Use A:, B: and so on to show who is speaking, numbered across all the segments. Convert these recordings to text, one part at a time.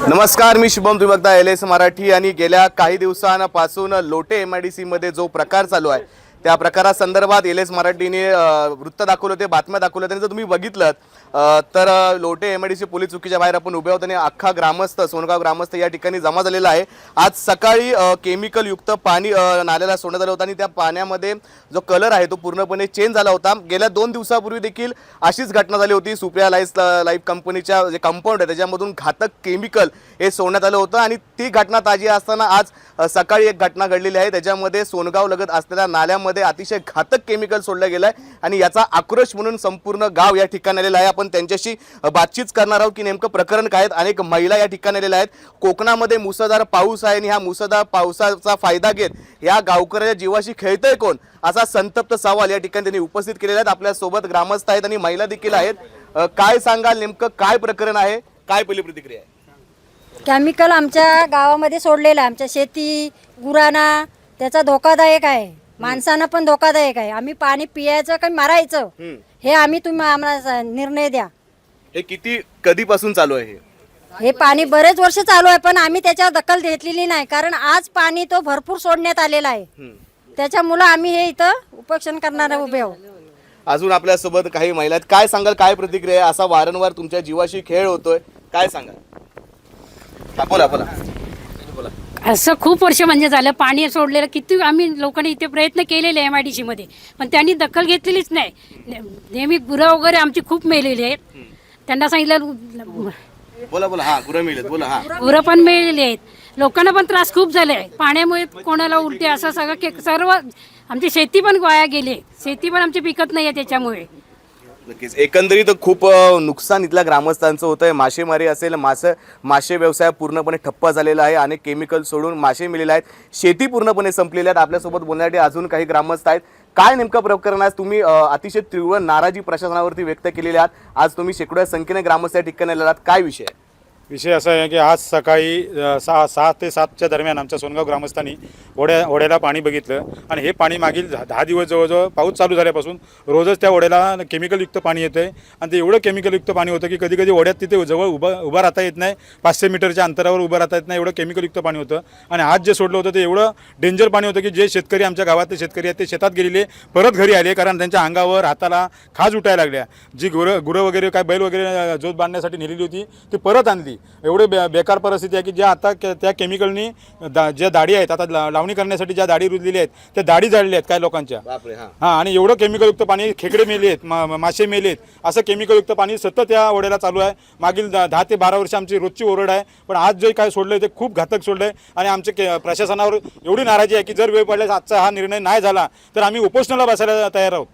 A: नमस्कार, मी शुभम. तुम्ही बघता LS मराठी. आणि गेल्या काही दिवसांपासून लोटे MIDC मध्ये जो प्रकार चालू आहे त्या प्रकारासंदर्भात LS मराठीने वृत्त दाखवलं होते, बातम्या दाखवल्या होत्या. जर तुम्ही बघितलं तर लोटे MIDC पोलीस चौकीच्या बाहेर आपण उभे आहोत आणि अख्खा ग्रामस्थ, सोनगाव ग्रामस्थ या ठिकाणी जमा झालेला आहे. आज सकाळी केमिकल युक्त पाणी नाल्याला सोडण्यात आलं होतं आणि त्या पाण्यामध्ये जो कलर आहे तो पूर्णपणे चेंज झाला होता. गेल्या 2 दिवसापूर्वी देखील अशीच घटना झाली होती. सुप्रिया लाईफ कंपनीच्या जे कंपाऊंड आहे त्याच्यामधून घातक केमिकल हे सोडण्यात आलं होतं आणि ती घटना ताजी असताना आज सकाळी एक घटना घडलेली आहे. त्याच्यामध्ये सोनगाव लगत असलेल्या नाल्यामध्ये अतिशय घातक केमिकल सोडलं गेलं आहे आणि याचा आक्रोश म्हणून संपूर्ण गाव या ठिकाणी आलेलं आहे. आपण त्यांच्याशी बातचीत करणार आहोत की नेमकं प्रकरण काय आहे. अनेक महिला या ठिकाणी आलेल्या आहेत. कोकणामध्ये मुसळधार पाऊस आहे आणि ह्या मुसळधार पावसाचा फायदा घेत या गावकऱ्याच्या जीवाशी खेळतंय कोण, असा संतप्त सवाल या ठिकाणी त्यांनी उपस्थित केलेला आहे. आपल्या सोबत ग्रामस्थ आहेत आणि महिला देखील आहेत. काय सांगाल, नेमकं काय प्रकरण आहे, काय पहिली प्रतिक्रिया आहे?
B: केमिकल आमच्या गावामध्ये सोडलेलं आहे. आमच्या शेती गुरांना त्याचा धोकादायक आहे, माणसांना पण धोकादायक आहे. आम्ही पाणी पियायचं का मारायचं हे तुम्ही आम्हाला निर्णय द्या.
A: हे कधीपासून चालू आहे?
B: हे पाणी बरेच वर्ष चालू आहे पण आम्ही त्याच्यावर दखल घेतलेली नाही, कारण आज पाणी तो भरपूर सोडण्यात आलेला आहे. त्याच्यामुळे आम्ही हे इथं उपोषण करणार उभे आहोत.
A: अजून आपल्यासोबत काही महिला आहेत. काय सांगाल, काय प्रतिक्रिया आहे? असा वारंवार तुमच्या जीवाशी खेळ होतोय, काय सांगाल? बोला बोला बोला.
C: असं खूप वर्ष म्हणजे झालं पाणी सोडलेलं. किती आम्ही लोकांनी इथे प्रयत्न केलेले MIDC मध्ये, पण त्यांनी दखल घेतलेलीच नाही. नेहमी गुरं वगैरे आमची खूप मेलेली आहेत. त्यांना सांगितलं
A: बोला बोला. हा, गुरं मिळेल, बोला. हा,
C: गुरं पण मेलेली आहेत. लोकांना पण त्रास खूप झाले आहे पाण्यामुळे. कोणाला उलटे असं सगळं सर्व. आमची शेती पण वाया गेली, शेती पण आमची पिकत नाही आहे त्याच्यामुळे.
A: नक्कीच. एकंदरीत खूप नुकसान इथल्या ग्रामस्थांचं होत आहे. मासेमारी असेल, मासे व्यवसाय पूर्णपणे ठप्प झालेला आहे. अनेक केमिकल सोडून मासे मिळाले आहेत. शेती पूर्णपणे संपलेली आहेत. आपल्यासोबत बोलण्यासाठी अजून काही ग्रामस्थ आहेत. काय नेमकं प्रकरण आहे? तुम्ही अतिशय तीव्र नाराजी प्रशासनावरती व्यक्त केलेली आहात. आज तुम्ही शेकडो संख्येने ग्रामस्थ या ठिकाणी आलेला आहात. काय विषय आहे?
D: विषय असा आहे की आज सकाळी 6 ते 7च्या दरम्यान आमच्या सोनगाव ग्रामस्थांनी ओढ्याला पाणी बघितलं आणि हे पाणी मागील 10 दिवस जवळजवळ पाऊस चालू झाल्यापासून रोजच त्या ओढ्याला केमिकलयुक्त पाणी येतं आहे. आणि ते एवढं केमिकलयुक्त पाणी होतं की कधी कधी ओढ्यात तिथे जवळ उभं राहता येत नाही. 500 मीटरच्या अंतरावर उभं राहता येत नाही, एवढं केमिकलयुक्त पाणी होतं. आणि आज जे सोडलं होतं ते एवढं डेंजर पाणी होतं की जे शेतकरी, आमच्या गावातले शेतकरी आहेत ते शेतात गेलेले परत घरी आले, कारण त्यांच्या अंगावर हाताला खाज उठायला लागल्या. जी गुरं वगैरे काय बैल वगैरे जोत बांधण्यासाठी नेलेली होती ती परत आणली. एवढे बेकार परिस्थिती आहे की ज्या आता त्या केमिकलनी ज्या दाढी आहेत, आता लावणी करण्यासाठी ज्या दाढी रुजलेल्या आहेत त्या दाढी जाळलेल्या आहेत काय लोकांच्या. हां, आणि एवढं केमिकलयुक्त पाणी, खेकडे मेले आहेत, मासे मेले आहेत, असं केमिकलयुक्त पाणी सतत या ओढ्याला चालू आहे. मागील 10 ते 12 वर्ष आमची रोजची ओरड आहे. पण आज जे काय सोडलं ते खूप घातक सोडलं आहे. आणि आमच्या प्रशासनावर एवढी नाराजी आहे की जर वेळ पडल्यास आजचा हा निर्णय नाही झाला तर आम्ही उपोषणाला बसायला तयार आहोत.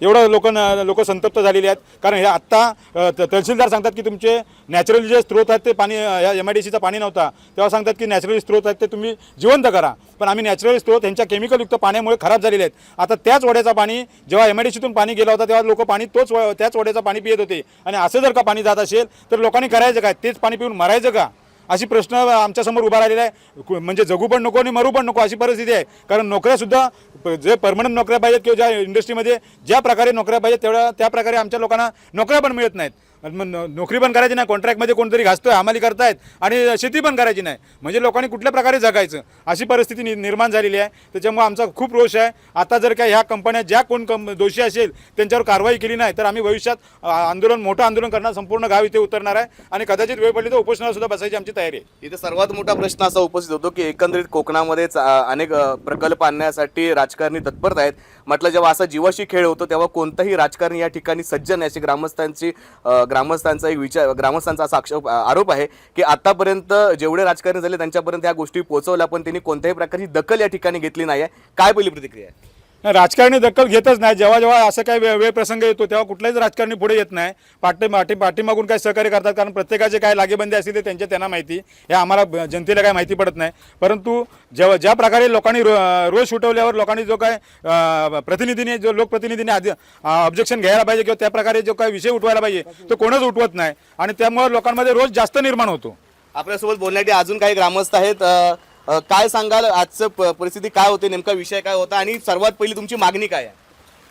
D: एवढं लोक संतप्त झालेले आहेत. कारण हे आत्ता तहसीलदार सांगतात की तुमचे नॅचरल जे स्रोत आहेत ते पाणी, या MIDCचा पाणी नव्हता तेव्हा सांगतात की नॅचरल स्रोत आहेत ते तुम्ही जिवंत करा. पण आम्ही नॅचरल स्रोत यांच्या केमिकलयुक्त पाण्यामुळे खराब झालेले आहेत. आता त्याच ओढ्याचा पाणी जेव्हा MIDCतून पाणी गेला होता तेव्हा लोक पाणी त्याच ओढ्याचा पाणी पित होते. आणि असं जर का पाणी जात असेल तर लोकांनी करायचं काय? तेच पाणी पिऊन मरायचं का? अशी प्रश्न आमच्यासमोर उभा राहिलेला आहे. म्हणजे जगू पण नको आणि मरू पण नको अशी परिस्थिती आहे. कारण नोकऱ्यासुद्धा जे परमनंट नोकऱ्या पाहिजेत किंवा ज्या इंडस्ट्रीमध्ये ज्या प्रकारे नोकऱ्या पाहिजेत त्या प्रकारे आमच्या लोकांना नोकऱ्या पण मिळत नाहीत. नोकरी पण करायची नाही, कॉन्ट्रॅक्टमध्ये कोणतरी घासतोय, हमाली करतायत आणि शेती पण करायची नाही. म्हणजे लोकांनी कुठल्या प्रकारे जगायचं अशी परिस्थिती निर्माण झालेली आहे. त्याच्यामुळे आमचा खूप रोष आहे. आता जर काय ह्या कंपन्या ज्या कोण दोषी असेल त्यांच्यावर कारवाई केली नाही तर आम्ही भविष्यात मोठं आंदोलन करणार, संपूर्ण गाव इथे उतरणार आहे आणि कदाचित वेळ पडली तर उपोषणाला सुद्धा बसायची आमची तयारी आहे.
A: इथे सर्वात मोठा प्रश्न असा उपस्थित होतो की एकंदरीत कोकणामध्येच अनेक प्रकल्प आणण्यासाठी राजकारणी तत्पर आहेत. म्हटलं जेव्हा असा जीवाशी खेळ होतो तेव्हा कोणताही राजकारणी या ठिकाणी सज्ज नाही अशी ग्रामस्थांचा एक विचार, ग्रामस्थांचा असा आरोप आहे की आतापर्यंत जेवढे राजकारणी झाले त्यांच्यापर्यंत ह्या गोष्टी पोहोचवल्या पण त्यांनी कोणत्याही प्रकारची दखल या ठिकाणी घेतली नाही आहे. काय पहिली प्रतिक्रिया आहे?
D: राजकारणी दखल घेतच नाही. जेव्हा असं काय वेळ प्रसंग येतो तेव्हा कुठलाच राजकारणी पुढे येत नाही. पाठीमागून काय सहकार्य करतात, कारण प्रत्येकाचे काय लागेबंदी असतील ते त्यांना माहिती. हे आम्हाला जनतेला काय माहिती पडत नाही. परंतु ज्या प्रकारे लोकांनी रोज उठवल्यावर लोकांनी जो काय लोकप्रतिनिधीने ऑब्जेक्शन घ्यायला पाहिजे किंवा त्या प्रकारे जो काय विषय उठवायला पाहिजे तो कोणच उठवत नाही आणि त्यामुळे लोकांमध्ये रोज जास्त निर्माण होतो.
A: आपल्यासोबत बोलण्यासाठी अजून काही ग्रामस्थ आहेत. काय सांगाल, आजचं परिस्थिती काय होते, नेमका विषय काय होता आणि सर्वात पहिली तुमची मागणी काय आहे?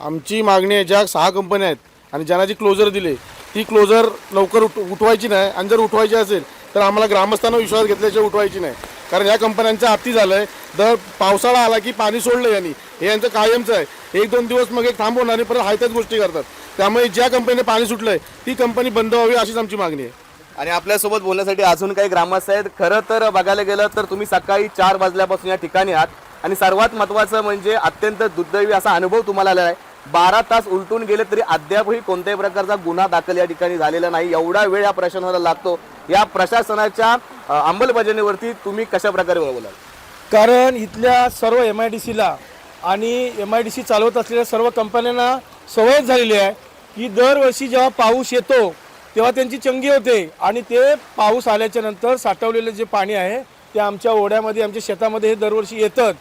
E: आमची मागणी आहे, ज्या 6 कंपन्या आहेत आणि ज्यांना जी क्लोजर दिले ती क्लोजर लवकर उठवायची नाही आणि जर उठवायची असेल तर आम्हाला ग्रामस्थांना विश्वास घेतल्याशिवाय उठवायची नाही. कारण या कंपन्यांचं अति झालं आहे. दर पावसाळा आला की पाणी सोडलं यांनी, हे यांचं कायमचं आहे. 1-2 दिवस मग एक थांबवणार आणि परत हाय त्याच गोष्टी करतात. त्यामुळे ज्या कंपनीने पाणी सुटलंय ती कंपनी बंद व्हावी अशीच आमची मागणी आहे.
A: आणि आपल्यासोबत बोलण्यासाठी अजून काही ग्रामस्थ आहेत. खरं तर बघायला गेलं तर तुम्ही सकाळी 4 वाजल्यापासून या ठिकाणी आहात आणि सर्वात महत्त्वाचं म्हणजे अत्यंत दुर्दैवी असा अनुभव तुम्हाला आलेला आहे. 12 तास उलटून गेले तरी अद्यापही कोणत्याही प्रकारचा गुन्हा दाखल या ठिकाणी झालेला नाही. एवढा वेळ या प्रशासनाला लागतो. या प्रशासनाच्या अंमलबजावणीवरती तुम्ही कशा प्रकारे बोलाल?
F: कारण इथल्या सर्व MIDCला आणि MIDC चालवत असलेल्या सर्व कंपन्यांना सवय झालेली आहे की दरवर्षी जेव्हा पाऊस येतो तेव्हा त्यांची चंगी होते आणि ते पाऊस आल्याच्या नंतर साठवलेलं जे पाणी आहे ते आमच्या ओढ्यामध्ये आमच्या शेतामध्ये हे दरवर्षी येतं.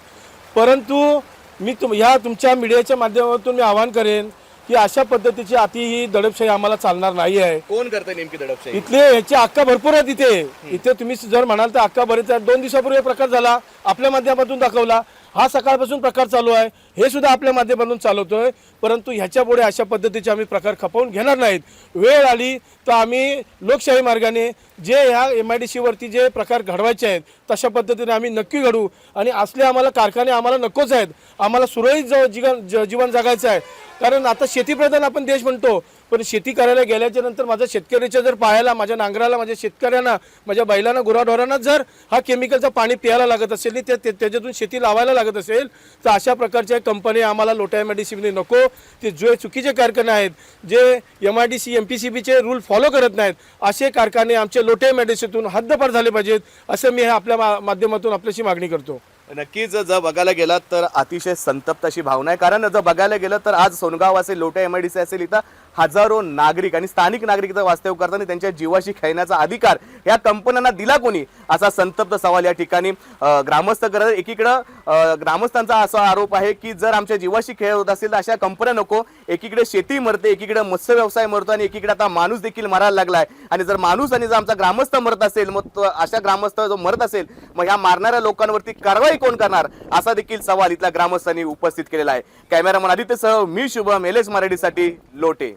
F: परंतु मी तुमच्या मीडियाच्या माध्यमातून मी आवाहन करेन की अशा पद्धतीची ही दडपशाही आम्हाला चालणार नाही आहे.
A: कोण करते नेमकी दडपशाही?
F: इथले ह्याचे अक्का भरपूर आहेत. इथे तुम्ही जर म्हणाल तर अक्का बरेच आहेत. 2 दिवसापूर्वी प्रकार झाला, आपल्या माध्यमातून दाखवला. हा सकाळपासून प्रकार चालू आहे, हे सुद्धा आपल्या माध्यमातून चालवतोय. परंतु ह्याच्या पुढे अशा पद्धतीचे आम्ही प्रकार खपवून घेणार नाहीत. वेळ आली तर आम्ही लोकशाही मार्गाने जे ह्या MIDCवरती जे प्रकार घडवायचे आहेत तशा पद्धतीने आम्ही नक्की घडवू. आणि असले आम्हाला कारखाने आम्हाला नकोच आहेत. आम्हाला सुरळीत जीवन जगायचं आहे. कारण आता शेतीप्रधान आपण देश म्हणतो, पण शेती करायला गेल्याच्या नंतर माझ्या शेतकऱ्याच्या जर पायाला, माझ्या नांगराला, माझ्या शेतकऱ्यांना, माझ्या बैलांना, गुराढोरांना जर हा केमिकलचा पाणी प्यायला लागत असेल, त्याच्यातून शेती लावायला लागत असेल तर अशा प्रकारच्या कंपन्या आम्हाला लोटा MIDCमध्ये नको. ते जे चुकीचे कारखाने आहेत, जे MIDC MPCBचे रूल फॉलो करत नाहीत, असे कारखाने आमचे लोटे MIDCतून हद्दपार झाले पाहिजेत, असं मी आपल्या माध्यमातून आपल्याशी मागणी करतो.
A: नक्कीच जर बघायला गेलात तर अतिशय संतप्त अशी भावना आहे. कारण जर बघायला गेलं तर आज सोनगाव असेल, लोटा MIDC असेल, इथं हजारो नागरिक आणि स्थानिक नागरिक इथं वास्तव्य करताना त्यांच्या जीवाशी खेळण्याचा अधिकार या कंपन्यांना दिला कोणी, असा संतप्त सवाल या ठिकाणी ग्रामस्थ करत. एकीकडं ग्रामस्थांचा असा आरोप आहे की जर आमच्या जीवाशी खेळ होत असेल तर अशा कंपन्या नको. एकीकडे शेती मरते, एकीकडे मत्स्य व्यवसाय मरतो आणि एकीकडे आता माणूस देखील मरायला लागलाय. आणि जर माणूस आणि जर आमचा ग्रामस्थ मरत असेल, मग अशा ग्रामस्थ जो मरत असेल, मग ह्या मारणाऱ्या लोकांवरती कारवाई कोण करणार, असा देखील सवाल इथल्या ग्रामस्थांनी उपस्थित केलेला आहे. कॅमेरामन आदित्यसह मी शुभम, LS मराठीसाठी लोटे.